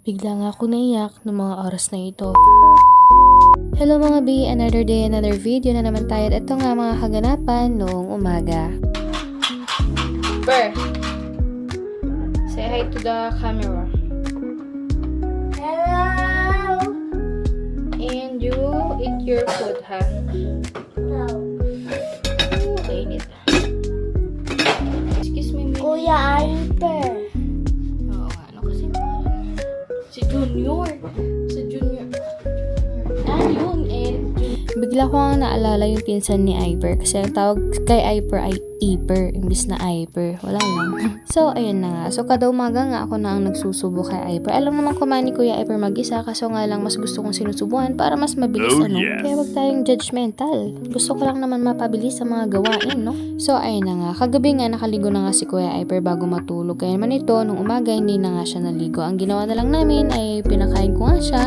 Bigla nga ako naiyak ng mga oras na ito. Hello mga B, another day, another video na naman tayo. At ito nga mga kaganapan noong umaga. Ber, say hi to the camera. Hello. And you eat your food, ha? No. Kainit. Excuse me, Mimi. Kuya Alper. Oo, ano kasi pangalan? Si Junior. Si Junior. Yun, bigla ko nga naalala yung pinsan ni Iper kasi ang tawag kay Iper ay Iper imbis na Iper. Wala lang. So, ayun na nga. So, kada umaga nga ako na ang nagsusubo kay Iper. Alam naman ko man ni Kuya Iper mag-isa kaso nga lang mas gusto kong sinusubuan para mas mabilis Kaya wag tayong judgmental. Gusto ko lang naman mapabilis sa mga gawain, no? So, ayun na nga. Kagabi nga nakaligo na nga si Kuya Iper bago matulog. Kaya naman ito, nung umaga hindi na nga siya naligo. Ang ginawa na lang namin ay pinakain ko nga siya,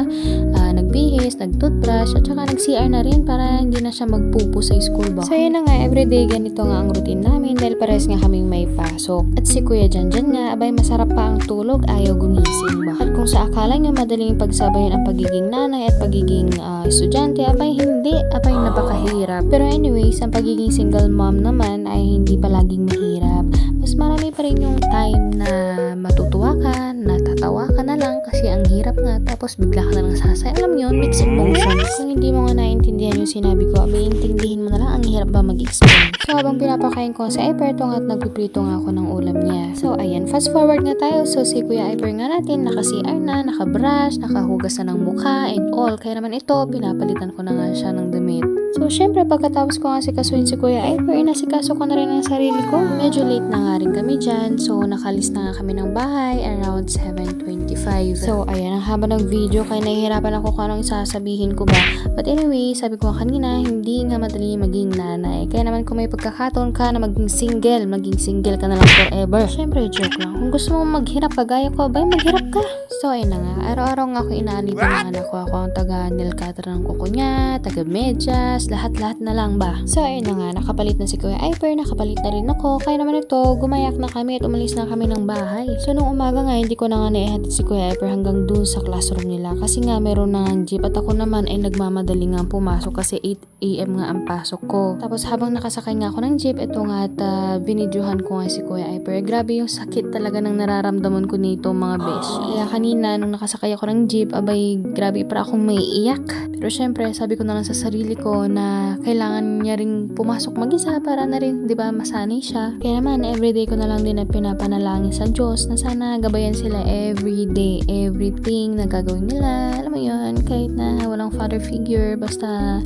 nagbihis, nag-toothbrush, at saka nag-CR na rin para hindi na siya magpupo sa school ba. So, yun na nga, everyday ganito nga ang routine namin dahil pares nga kaming may pasok. At si Kuya Janjan nga, abay masarap pa ang tulog, ayaw gumising ba. At kung sa akala nyo madaling pagsabayan ang pagiging nanay at pagiging estudyante, abay hindi, abay napakahirap. Pero anyways, ang pagiging single mom naman ay hindi palaging mahirap. Mas marami pa rin yung time na matutuwa ka, natatawa ka na lang kasi ang hirap nga, tapos bigla ka na lang sasay. Alam yun, mixed emotions. Kung hindi mo nga naintindihan yung sinabi ko, abay intindihin mo na lang, ang hirap ba mag-explain. So habang pinapakain ko sa Iper, at nagpiprito nga ako ng ulam niya. So ayan, fast forward nga tayo. So si Kuya Iper nga natin, naka-CR na, naka-brush, nakahugas na ng mukha and all. Kaya naman ito, pinapalitan ko na nga siya ng damit. So syempre, pagkatapos ko nga sikasuin si Kuya Iper, inasikaso ko na rin ang sarili ko. Medyo late na nga rin kami dyan. So nakalis na nga kami ng bahay around 7:25. So ayan, ang haba ng video kaya nahihirapan ako kung anong sasabihin ko ba. But anyway, sabi ko kanina, hindi nga madali maging nanay. Kaya naman kung may pagkakataon ka na maging single ka na lang forever. Syempre, joke lang. Kung gusto mong maghirap kagaya ko, bay maghirap ka. So ayun na nga, araw-araw nga ako inaalitan ng anak ko. Ako ang taga-nail cutter ng kuko niya, taga-medyas, lahat-lahat na lang ba. So ayun na nga, nakapalit na si Kuya Iper, nakapalit na rin ako. Kaya naman ito, gumayak na kami at umalis na kami ng bahay. So nung umaga nga, hindi ko na nga naihatid si Kuya Iper hanggang dun sa classroom nila. Kasi nga meron na ng jeep at ako naman ay nagmamadali nga pumasok kasi 8 AM nga ang pasok ko. Tapos habang nakasakay nga ako ng jeep, ito nga at binidyohan ko nga si Kuya Iper. Grabe yung sakit talaga ng nararamdaman ko nito mga besh. Kaya kanina nung nakasakay ako ng jeep, abay grabe para akong maiiyak. Pero syempre sabi ko na lang sa sarili ko na kailangan niya ring pumasok mag-isa para na rin, di ba, masanay siya. Kaya naman everyday ko na lang din na pinapanalangin sa Diyos na sana gabayan sila everyday, everything na gagawin nila. Alam mo yun, kahit na walang father figure, basta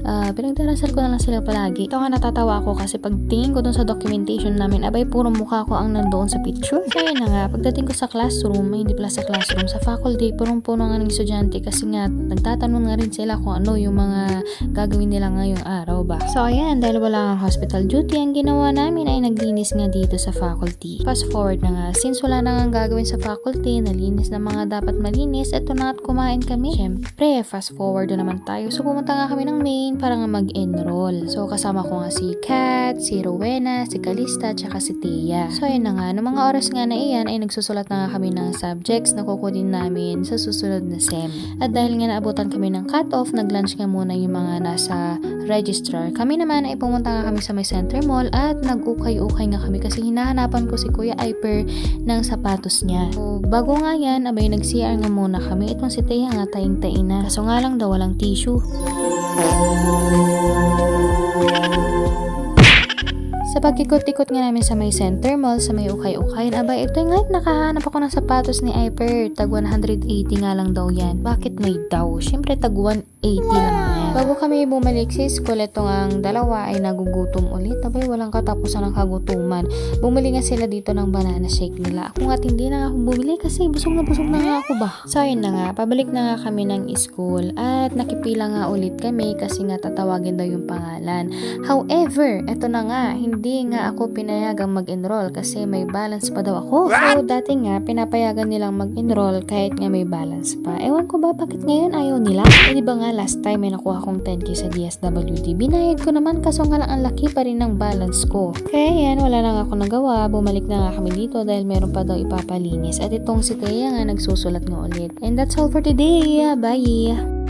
pinagdarasal ko na lang sila palagi. Ito nga natatawa ako kasi pagtingin ko dun sa documentation namin, abay puro mukha ko ang nandoon sa picture. So yun na nga, pagdating ko sa classroom, hindi pala sa classroom, sa faculty, purong-puno nga ng estudyante kasi nga nagtatanong nga rin sila kung ano yung mga gagawin nila ngayong araw ba. So ayan, dahil wala ang hospital duty, ang ginawa namin ay naglinis nga dito sa faculty. Fast forward na nga, since wala na nga gagawin sa faculty, nalinis na mga dapat malinis, eto na at kumain kami. Syempre, fast forward na naman tayo. So pumunta nga kami ng main para nga mag-enroll. So kasama ko nga si Kat, si Rowena, si Calista, tsaka si Tia. So ayun na nga, noong mga oras nga na iyan ay nagsusulat na nga kami ng subjects na kukunin namin sa susunod na SEM. At dahil nga naabutan kami ng cut-off, nag-lunch nga muna yung mga nasa registrar. Kami naman ay pumunta nga kami sa may center mall at nag-ukay-ukay nga kami kasi hinahanapan ko si Kuya Iper ng sapatos niya. So bago nga yan, abay nag-CR nga muna kami. Itong si Tia nga tayong-tain na. Kaso nga lang daw walang tissue. Sa pagkikot-ikot nga namin sa may center mall, sa may ukay-ukayin, abay ito nga nakahanap ako ng sapatos ni Iper. Tag 180 nga lang daw yan. Bakit may daw? Siyempre tag 180 lang yan. Bago kami bumalik sa school, itong ang dalawa ay nagugutom ulit. Abay walang katapusan ng kagutuman. Bumili nga sila dito ng banana shake nila. Ako nga hindi na ako bumili kasi busog na nga ako ba. So ayun na nga, pabalik na nga kami ng school at nakipila nga ulit kami kasi nga tatawagin daw yung pangalan. However, eto na nga, hindi nga ako pinayagang mag-enroll kasi may balance pa daw ako. So dati nga, pinapayagan nilang mag-enroll kahit nga may balance pa. Ewan ko ba bakit ngayon ayaw nila? Eh di ba nga last time may nakuha akong 10k sa DSWD. Binayad ko naman kaso nga lang ang laki pa rin ng balance ko. Kaya yan, wala na nga ako nagawa. Bumalik na nga kami dito dahil meron pa daw ipapalinis. At itong si Thea nga nagsusulat nga ulit. And that's all for today. Bye!